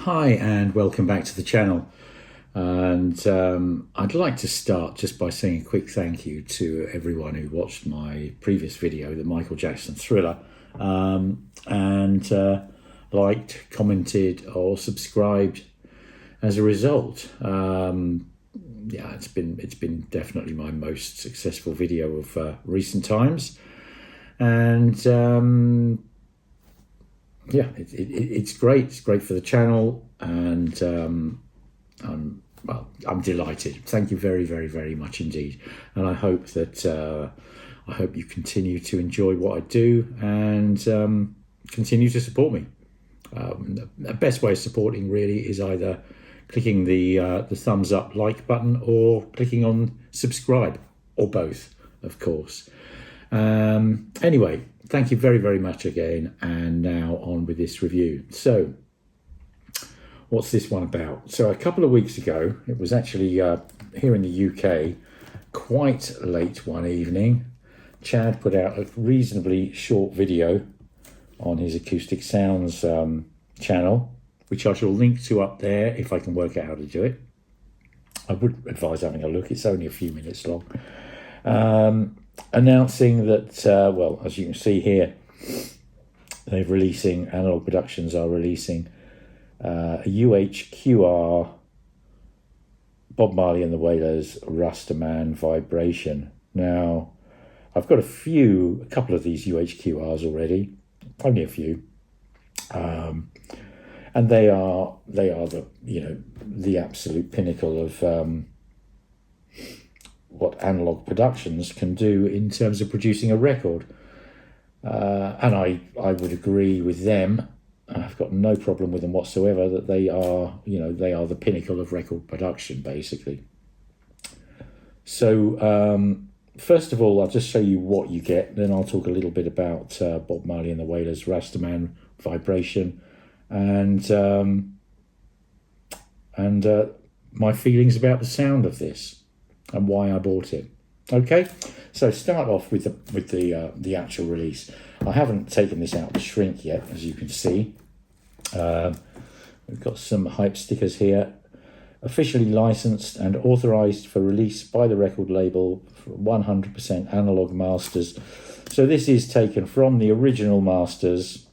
Hi and welcome back to the channel, and I'd like to start just by saying a quick thank you to everyone who watched my previous video, the Michael Jackson Thriller, and liked, commented or subscribed as a result. Yeah, it's been definitely my most successful video of recent times, and yeah, it's great. It's great for the channel, and I'm delighted. Thank you very, very, very much indeed. And I hope that I hope you continue to enjoy what I do and continue to support me. The best way of supporting really is either clicking the thumbs up like button or clicking on subscribe, or both, of course. Anyway, thank you very, very much again, and now on with this review. So, what's this one about? So a couple of weeks ago, it was actually here in the UK, quite late one evening, Chad put out a reasonably short video on his Acoustic Sounds channel, which I shall link to up there if I can work out how to do it. I would advise having a look. It's only a few minutes long. Announcing that, well, as you can see here, Analogue Productions are releasing a UHQR Bob Marley and the Wailers Rastaman Vibration. Now, I've got a couple of these UHQRs already, only a few, and they are the absolute pinnacle of what Analogue Productions can do in terms of producing a record, and I would agree with them. I've got no problem with them whatsoever, that they are the pinnacle of record production, basically. So first of all, I'll just show you what you get, then I'll talk a little bit about Bob Marley and the Wailers Rastaman Vibration, and my feelings about the sound of this and why I bought it. Okay, so start off with the actual release. I haven't taken this out to shrink yet, as you can see. We've got some hype stickers here. Officially licensed and authorized for release by the record label for 100% analog masters. So this is taken from the original masters,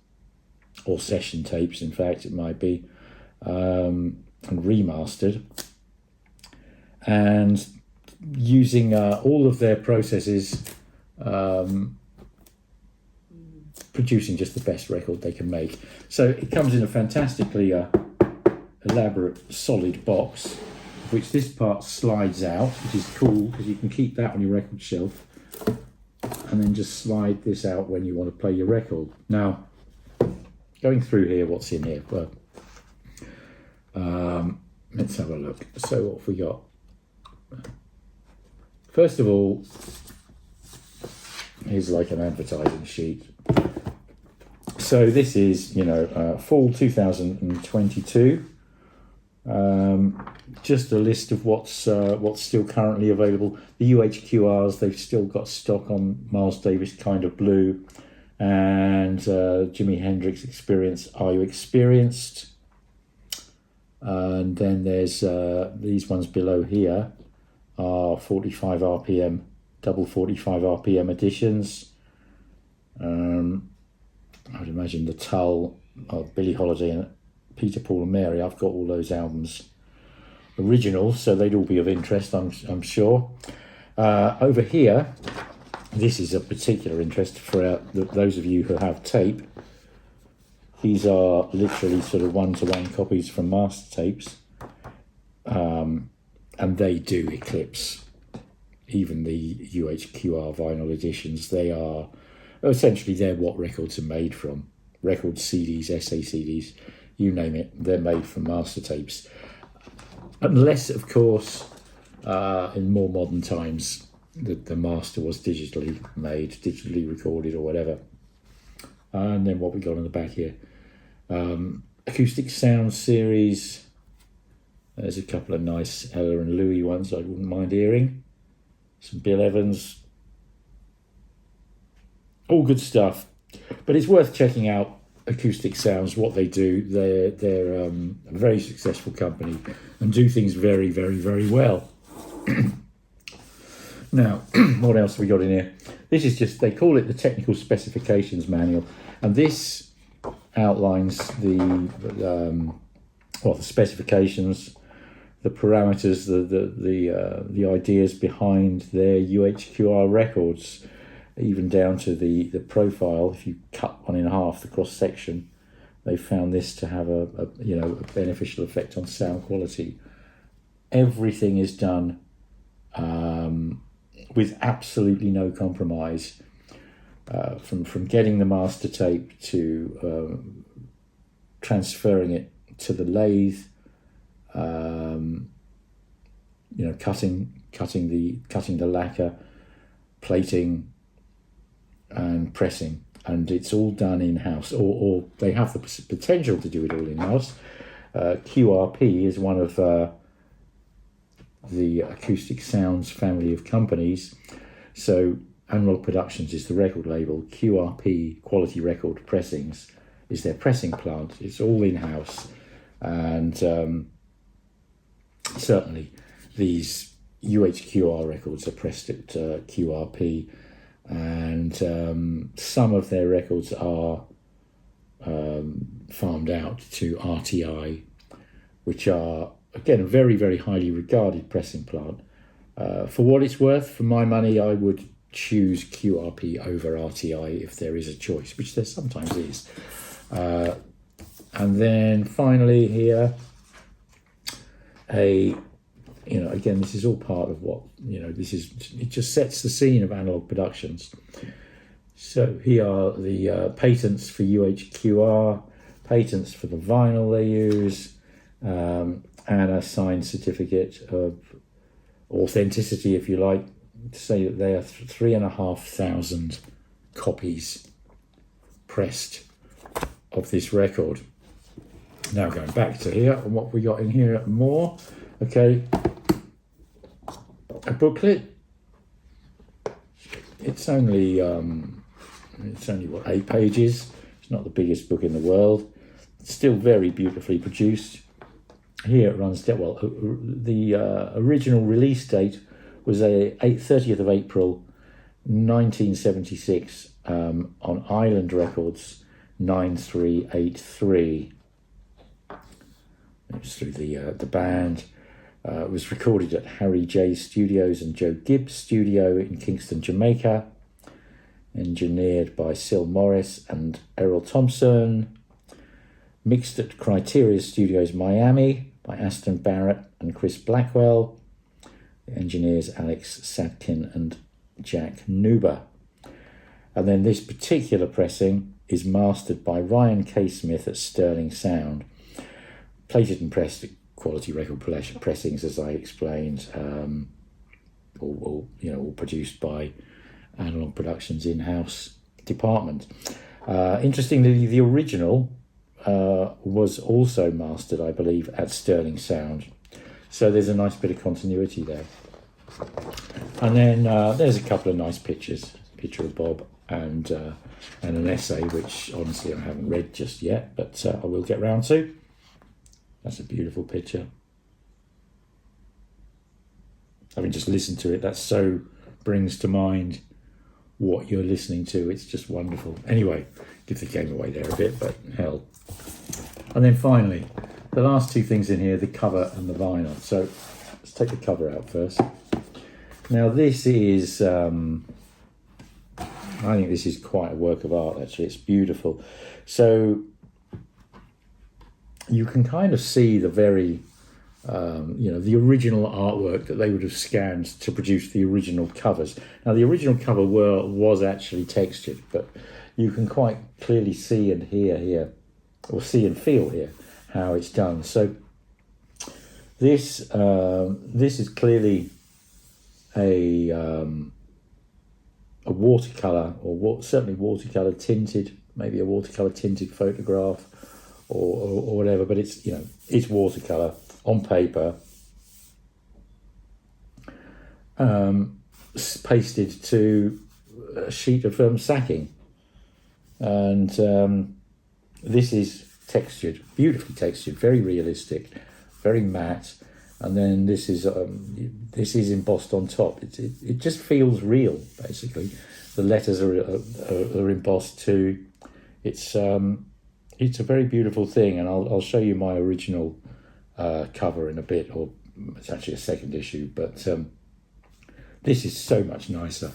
or session tapes, in fact, it might be, and remastered, and using all of their processes, producing just the best record they can make. So it comes in a fantastically elaborate solid box, which this part slides out, which is cool because you can keep that on your record shelf and then just slide this out when you want to play your record. Now, going through here, what's in here? Well, let's have a look. So what have we got? First of all, here's like an advertising sheet. So this is, fall 2022. Just a list of what's still currently available. The UHQRs, they've still got stock on Miles Davis Kind of Blue, and Jimi Hendrix Experience, Are You Experienced? And then there's these ones below here are 45 RPM, double 45 RPM editions. I would imagine the Tull of Billie Holiday and Peter, Paul and Mary. I've got all those albums originals, so they'd all be of interest, I'm sure. Over here, this is of particular interest for those of you who have tape. These are literally sort of one-to-one copies from master tapes, and they do eclipse even the UHQR vinyl editions. They're what records are made from. Records, CDs, SACDs, you name it, they're made from master tapes. Unless, of course, in more modern times, the master was digitally made, digitally recorded or whatever. And then what we got on the back here. Acoustic Sounds series. There's a couple of nice Ella and Louis ones I wouldn't mind hearing. Some Bill Evans. All good stuff. But it's worth checking out Acoustic Sounds, what they do, they're a very successful company and do things very, very, very well. Now, what else have we got in here? This is just, they call it the Technical Specifications Manual, and this outlines the specifications, the parameters, the ideas behind their UHQR records, even down to the profile. If you cut one in half, the cross section, they found this to have a beneficial effect on sound quality. Everything is done with absolutely no compromise, from getting the master tape to transferring it to the lathe, cutting the lacquer, plating, and pressing, and it's all done in-house, or they have the potential to do it all in-house. QRP is one of the Acoustic Sounds family of companies. So Analogue Productions is the record label. QRP, Quality Record Pressings, is their pressing plant. It's all in-house, and certainly these UHQR records are pressed at QRP, and some of their records are farmed out to RTI, which are, again, a very, very highly regarded pressing plant. For what it's worth, for my money, I would choose QRP over RTI if there is a choice, which there sometimes is. And then finally here, again, this is all part of what, it just sets the scene of Analogue Productions. So here are the patents for UHQR, patents for the vinyl they use, and a signed certificate of authenticity, if you like, to say that they are 3,500 copies pressed of this record. Now going back to here, and what we got in here more, okay, a booklet. It's only 8 pages. It's not the biggest book in the world. It's still very beautifully produced. Here it runs down. Well, the original release date was 30th of April 1976 on Island Records 9383. It was through the band. It was recorded at Harry J Studios and Joe Gibbs Studio in Kingston, Jamaica. Engineered by Sil Morris and Errol Thompson. Mixed at Criteria Studios, Miami, by Aston Barrett and Chris Blackwell. The engineers Alex Sadkin and Jack Nuber. And then this particular pressing is mastered by Ryan K. Smith at Sterling Sound. Plated and pressed at Quality Record Pressings, as I explained, all produced by Analogue Productions in-house department. Interestingly, the original was also mastered, I believe, at Sterling Sound. So there's a nice bit of continuity there. And then there's a couple of nice pictures. A picture of Bob and an essay, which honestly I haven't read just yet, but I will get round to. That's a beautiful picture. Having just listened to it, that so brings to mind what you're listening to. It's just wonderful. Anyway, give the game away there a bit, but hell. And then finally, the last two things in here, the cover and the vinyl. So let's take the cover out first. Now this is, I think this is quite a work of art, actually. It's beautiful. So you can kind of see the very, the original artwork that they would have scanned to produce the original covers. Now the original cover was actually textured, but you can quite clearly see and hear here, or see and feel here, how it's done. So this is clearly a watercolor, or certainly watercolor tinted, maybe a watercolor tinted photograph, or whatever. But it's it's watercolor on paper, pasted to a sheet of sacking, and This is textured, beautifully textured, very realistic, very matte, and then this is embossed on top. It just feels real, basically. The letters are embossed too. It's a very beautiful thing, and I'll show you my original cover in a bit, or it's actually a second issue, but this is so much nicer.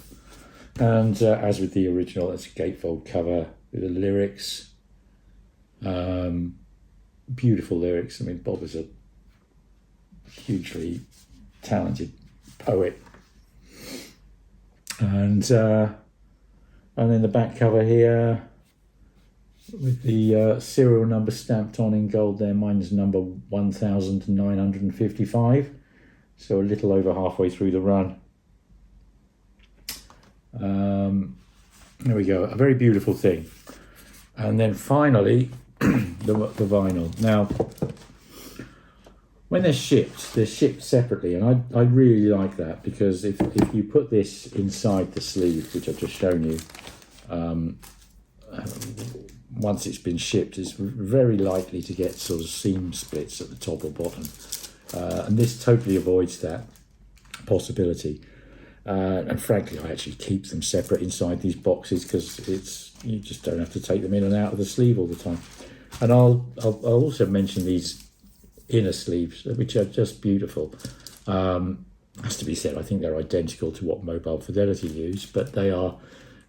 And as with the original, it's a gatefold cover with the lyrics. Beautiful lyrics. I mean, Bob is a hugely talented poet. And then the back cover here with the serial number stamped on in gold there. Mine's number 1955, so a little over halfway through the run. There we go, a very beautiful thing. And then finally, the vinyl. Now, when they're shipped separately, and I really like that, because if you put this inside the sleeve, which I've just shown you, once it's been shipped, it's very likely to get sort of seam splits at the top or bottom, and this totally avoids that possibility. And frankly, I actually keep them separate inside these boxes, because you just don't have to take them in and out of the sleeve all the time. And I'll also mention these inner sleeves, which are just beautiful. Has to be said, I think they're identical to what Mobile Fidelity use, but they are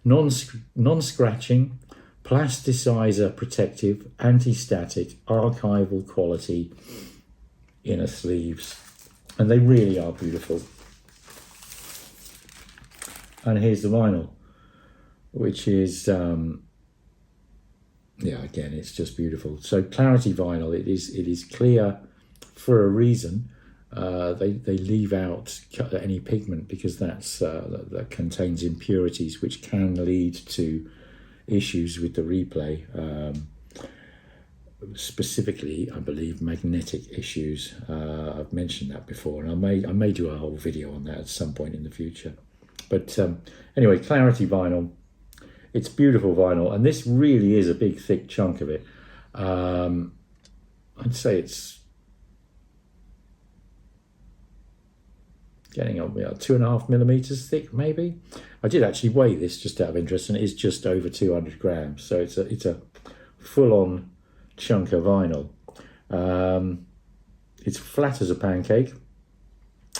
non-scratching, plasticizer protective, anti-static, archival quality inner sleeves, and they really are beautiful. And here's the vinyl, which is again, it's just beautiful. So Clarity vinyl, it is clear for a reason. They leave out any pigment, because that contains impurities which can lead to issues with the replay. Specifically, I believe, magnetic issues. I've mentioned that before, and I may do a whole video on that at some point in the future. But anyway, Clarity vinyl, it's beautiful vinyl, and this really is a big, thick chunk of it. I'd say it's getting on 2.5 millimeters thick, maybe. I did actually weigh this just out of interest, and it is just over 200 grams. So it's a full-on chunk of vinyl. It's flat as a pancake,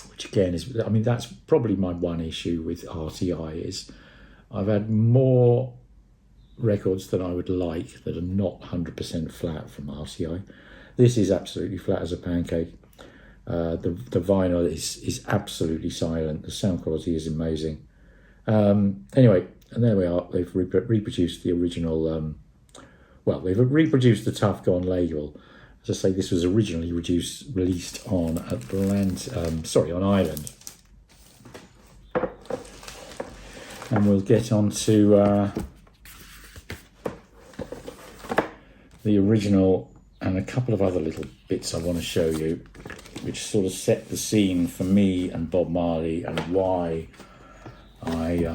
which again is, I mean, that's probably my one issue with RTI, is I've had more records than I would like that are not 100% flat from RTI. This is absolutely flat as a pancake. The vinyl is absolutely silent. The sound quality is amazing. Anyway, and there we are. They've reproduced the original, they've reproduced the Tough Gone label. As I say, this was originally released on Ireland. And we'll get on to the original and a couple of other little bits I want to show you, which sort of set the scene for me and Bob Marley, and why I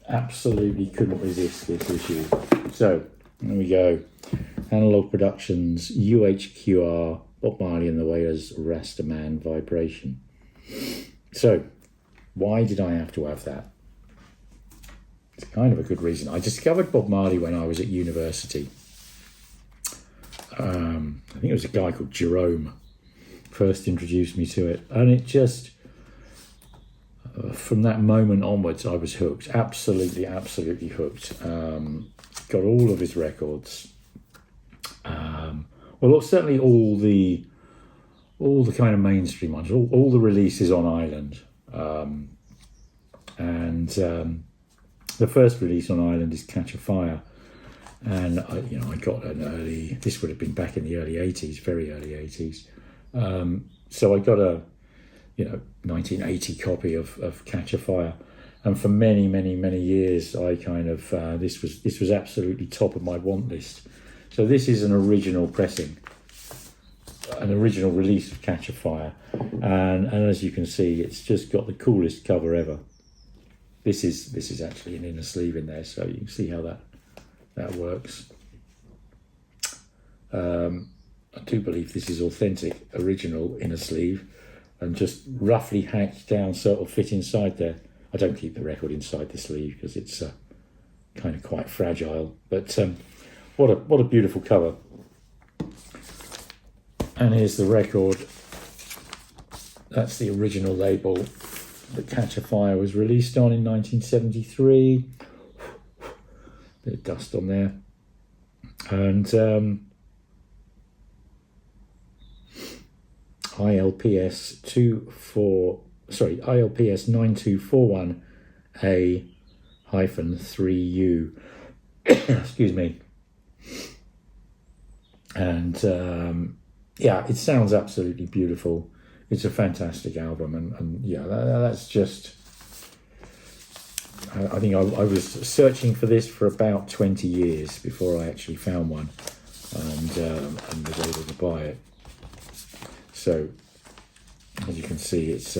absolutely couldn't resist this issue. So, here we go. Analogue Productions UHQR, Bob Marley and the Wailers, Rastaman Vibration. So, why did I have to have that? It's kind of a good reason. I discovered Bob Marley when I was at university. I think it was a guy called Jerome first introduced me to it, and it just, from that moment onwards, I was hooked. Absolutely hooked. Got all of his records. Certainly all the kind of mainstream ones, all the releases on Ireland, and the first release on Ireland is Catch a Fire, and I got an early. This would have been back in the early '80s, very early '80s. So I got a 1980 copy of Catch a Fire, and for many years I kind of this was absolutely top of my want list. So this is an original pressing, an original release of Catch a Fire, and as you can see, it's just got the coolest cover ever. This is actually an inner sleeve in there, so you can see how that works. I do believe this is authentic, original inner sleeve, and just roughly hacked down so it'll fit inside there. I don't keep the record inside the sleeve because it's kind of quite fragile. But what a beautiful cover. And here's the record. That's the original label that Catch a Fire was released on in 1973. Bit of dust on there. And ILPS 9241A-3U. Excuse me. And yeah, it sounds absolutely beautiful. It's a fantastic album, and yeah, that's just. I think I was searching for this for about 20 years before I actually found one, and was able to buy it. So, as you can see, it's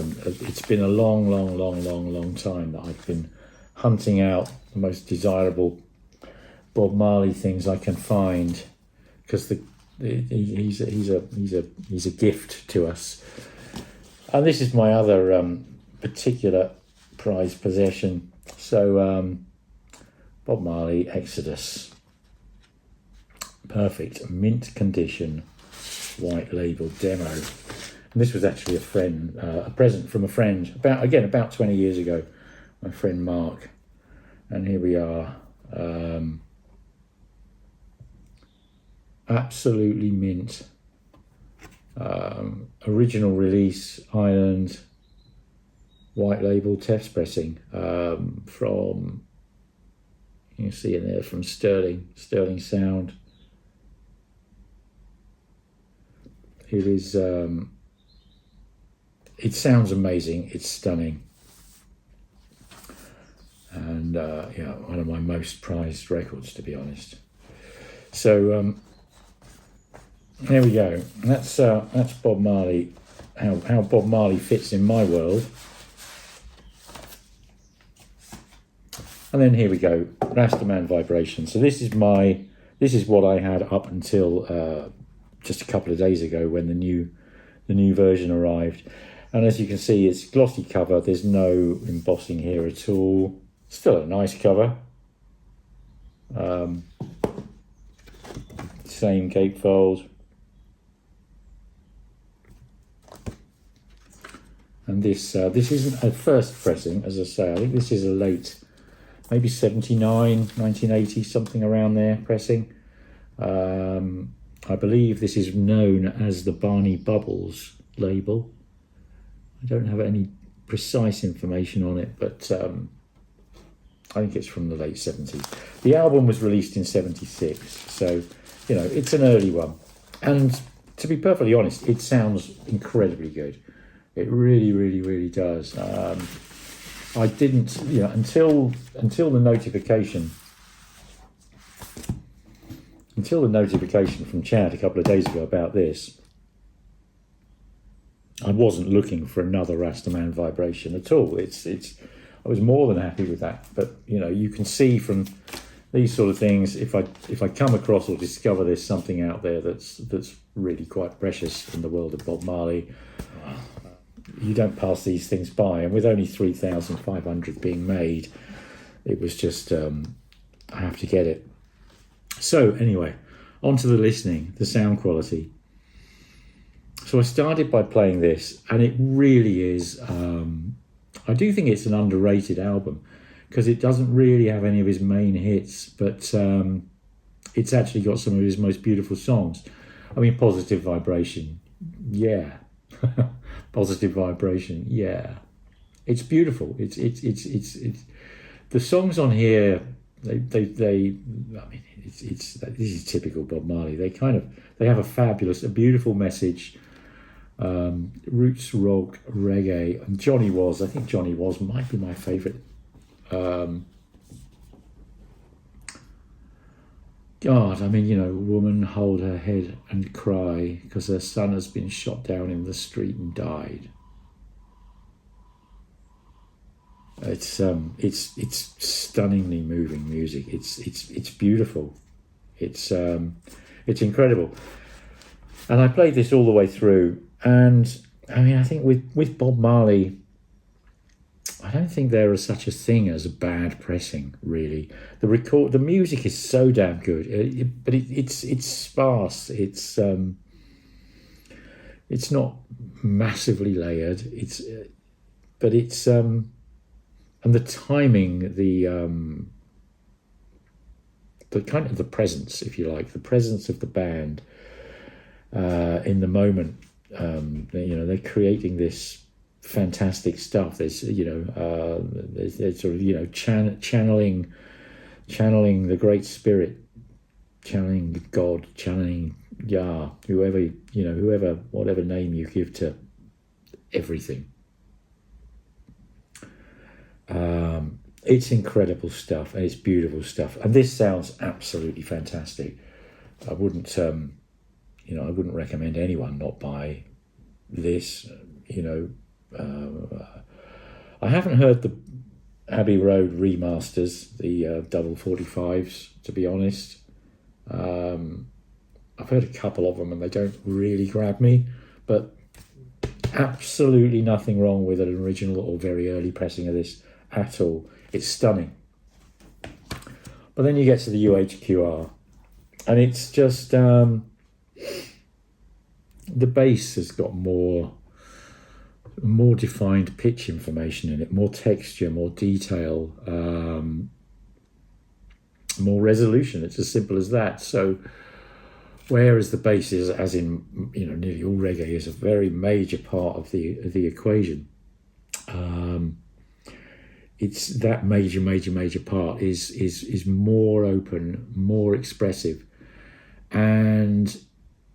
been a long time that I've been hunting out the most desirable Bob Marley things I can find, because he's a gift to us. And this is my other particular prized possession. So, Bob Marley, Exodus. Perfect, mint condition, white label demo. And this was actually a present from a friend, about 20 years ago, my friend Mark. And here we are. Absolutely mint. Original release, Ireland, white label test pressing, from, you can see in there, from Sterling Sound. It is, it sounds amazing, it's stunning. And yeah, one of my most prized records, to be honest. So there we go. That's Bob Marley. How Bob Marley fits in my world. And then here we go, Rastaman Vibration. So this is what I had up until just a couple of days ago when the new version arrived. And as you can see, it's glossy cover. There's no embossing here at all. Still a nice cover. Same gatefold. And this isn't a first pressing, as I say. I think this is a late, maybe 79, 1980, something around there pressing. I believe this is known as the Barney Bubbles label. I don't have any precise information on it, but I think it's from the late 70s. The album was released in 76, so, you know, it's an early one. And to be perfectly honest, it sounds incredibly good. It really does. I didn't, you know, until the notification from Chad a couple of days ago about this, I wasn't looking for another Rastaman Vibration at all. I was more than happy with that. But you know, you can see from these sort of things, if I come across or discover there's something out there that's really quite precious in the world of Bob Marley, you don't pass these things by. And with only 3,500 being made, it was just I have to get it. So anyway, on to the listening, the sound quality. So I started by playing this, and it really is, I do think it's an underrated album, because it doesn't really have any of his main hits, but it's actually got some of his most beautiful songs. I mean, Positive Vibration, yeah. Positive Vibration, yeah. It's beautiful. It's the songs on here, they I mean, this is typical Bob Marley. They have a beautiful message. Roots, rock, reggae, and I think Johnny Was might be my favourite. God, I mean, you know, woman hold her head and cry because her son has been shot down in the street and died. It's stunningly moving music. It's beautiful. It's It's incredible. And I played this all the way through. And I mean, I think with Bob Marley, I don't think there is such a thing as a bad pressing, really. The music is so damn good, but it's sparse. It's not massively layered. But it's and the timing, the kind of the presence, if you like, the presence of the band in the moment. They're creating this fantastic stuff. There's there's sort of channeling the Great Spirit, channeling God, channeling Yah, whoever whatever name you give to everything. It's incredible stuff, and it's beautiful stuff, and this sounds absolutely fantastic. I wouldn't recommend anyone not buy this. I haven't heard the Abbey Road remasters, the double 45s, to be honest. I've heard a couple of them and they don't really grab me, but absolutely nothing wrong with an original or very early pressing of this at all. It's stunning. But then you get to the UHQR and it's just the bass has got more defined pitch information in it, more texture, more detail, more resolution. It's as simple as that. So whereas the bass is, as in nearly all reggae, is a very major part of the equation, it's that major part is more open, more expressive, and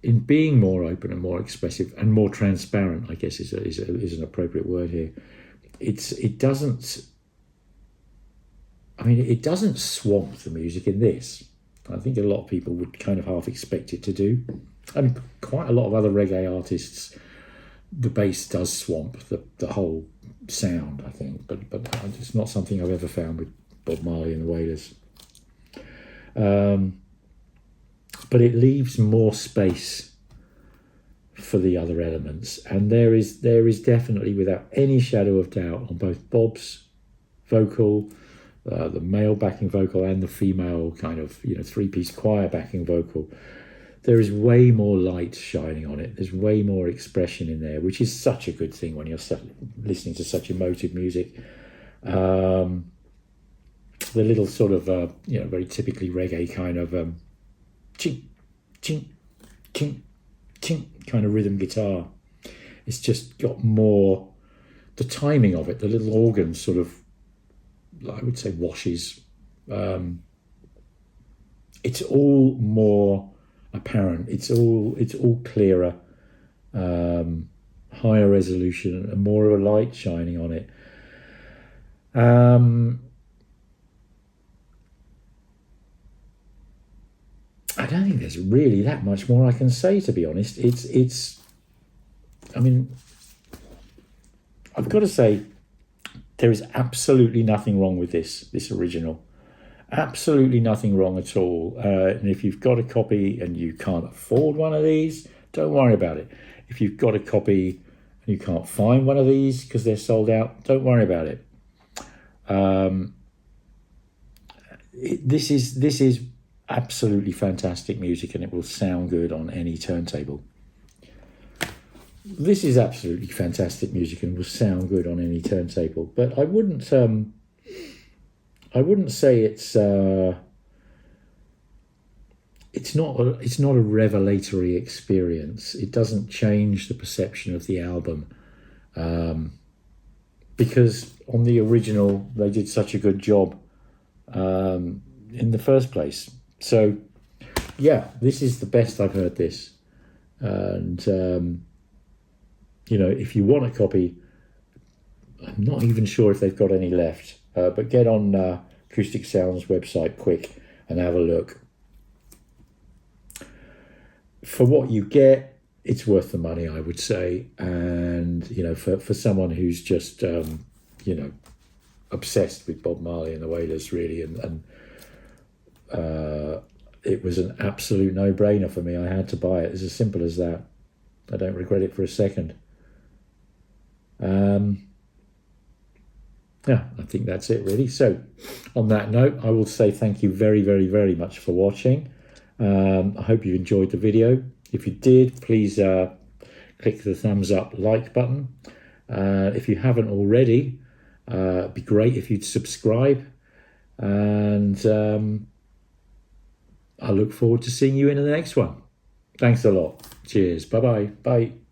in being more open and more expressive and more transparent, I guess is an appropriate word here. It doesn't swamp the music in this. I think a lot of people would kind of half expect it to do, and quite a lot of other reggae artists, the bass does swamp the whole sound, I think, but it's not something I've ever found with Bob Marley and the Wailers. But it leaves more space for the other elements, and there is definitely, without any shadow of doubt, on both Bob's vocal, the male backing vocal, and the female kind of three-piece choir backing vocal, there is way more light shining on it. There's way more expression in there, which is such a good thing when you're listening to such emotive music. The little sort of very typically reggae kind of chink, chink, chink, chink kind of rhythm guitar. It's just got more, the timing of it, the little organ sort of, I would say, washes. It's all more apparent. It's all clearer, higher resolution, and more of a light shining on it. I don't think there's really that much more I can say, to be honest. I mean, I've got to say, there is absolutely nothing wrong with this original. Absolutely nothing wrong at all. And if you've got a copy and you can't afford one of these, don't worry about it. If you've got a copy and you can't find one of these because they're sold out, don't worry about it. This is absolutely fantastic music, and it will sound good on any turntable. This is absolutely fantastic music and will sound good on any turntable. But I wouldn't say it's not a revelatory experience. It doesn't change the perception of the album, because on the original they did such a good job in the first place. So yeah, this is the best I've heard this, and if you want a copy, I'm not even sure if they've got any left, but get on Acoustic Sounds website quick and have a look. For what you get, it's worth the money, I would say. And for someone who's just obsessed with Bob Marley and the Wailers, really, and it was an absolute no-brainer for me. I had to buy it. It's as simple as that. I don't regret it for a second. Yeah, I think that's it really. So on that note, I will say thank you very, very, very much for watching. I hope you enjoyed the video. If you did, please click the thumbs up like button. If you haven't already, it'd be great if you'd subscribe. And I look forward to seeing you in the next one. Thanks a lot. Cheers. Bye-bye. Bye.